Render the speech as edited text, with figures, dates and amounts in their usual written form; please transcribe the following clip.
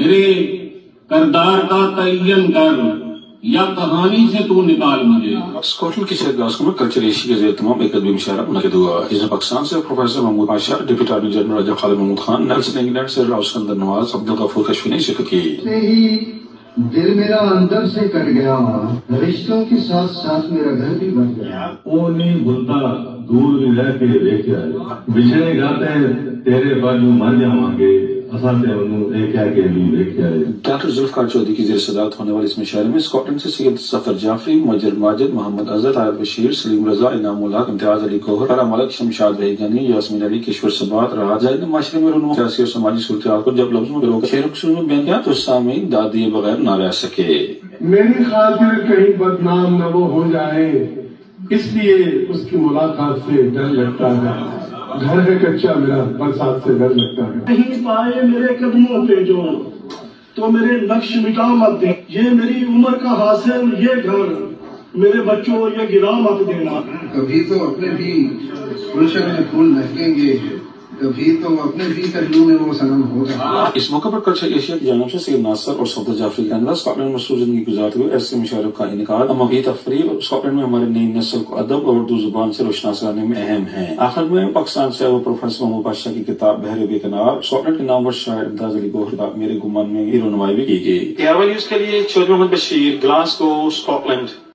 میرے کردار کا تعین کر یا کہانی سے تو نکال مجھے. اسکاٹ لینڈ کی شہر گلاسگو میں کلچر ایشیا کے زیر اہتمام ایک ادبی مشاعرہ منعقد ہوا، جس میں پاکستان سے professor Mahmood Pasha, deputy attorney general Raja Khalid Mahmood Khan, Nelson England سے راؤ اسکندر نواز، عبدالغفور کشفی نے شرکت کی. دل میرا اندر سے کٹ گیا، رشتوں کے ساتھ ساتھ میرا گھر بھی بن گیا. وہ نہیں بھولتا دور بھی رہ کے دیکھ کے آئے، بچھڑے گاتے تیرے بازو مر جاواں گے، ڈاکٹر ذوالفقار چودھری کی زیر صدارت ہونے والے اس مشاعرے میں اسکاٹ لینڈ سے سید ظفر جعفری، مجر ماجد، محمد اظہر، طاہر بشیر، سلیم رضا، انعام الحق، امتیاز علی گوہر، فرا ملک، شمشاد بھائی غنی، یاسمین علی، کشور سبات، راحت زاہد نے معاشرے میں رونما سیاسی اور سماجی صورتحال کو جب لفظوں میں روک شعر و قصور میں بیان کیا تو سامعین داد دیے بغیر نہ رہ سکے. میری خاطر کہیں بدنام نہ وہ ہو جائے، اس لیے اس کی ملاقات سے ڈر لگتا ہے. گھر ہے کچا میرا، برسات سے ڈر لگتا ہے. کہیں پائے میرے قدموں پہ جو تو میرے نقش مٹا مت دے. یہ میری عمر کا حاصل یہ گھر، میرے بچوں یہ گرا مت دینا. کبھی تو اپنے بھی گلشن میں پھول مہکیں گے، کبھی تو اپنے بھی پہلو میں وہ صنم ہوگا. اس موقع پر کلچر ایشیا کی جانب سے سید ناصر اور صفدر جعفری کا انداز اسکاٹ لینڈ میں مصروف زندگی گزارتے ہوئے ایسے مشاعروں کا انعقاد اموی تفریح اور اسکاٹ لینڈ میں ہمارے نئی نسل کو ادب اور اردو زبان سے روشناس کرانے میں اہم ہے. آخر میں پاکستان سے آئے پروفیسر محمود پاشا کی کتاب بحر بے کنار اسکاٹ لینڈ کے نامور شاعر امتیاز علی گوہر کا میرے گمان میں رونمائی بھی کی گئی. ARY نیوز کے لیے چودھری محمد بشیر، گلاسگو، اسکاٹ لینڈ.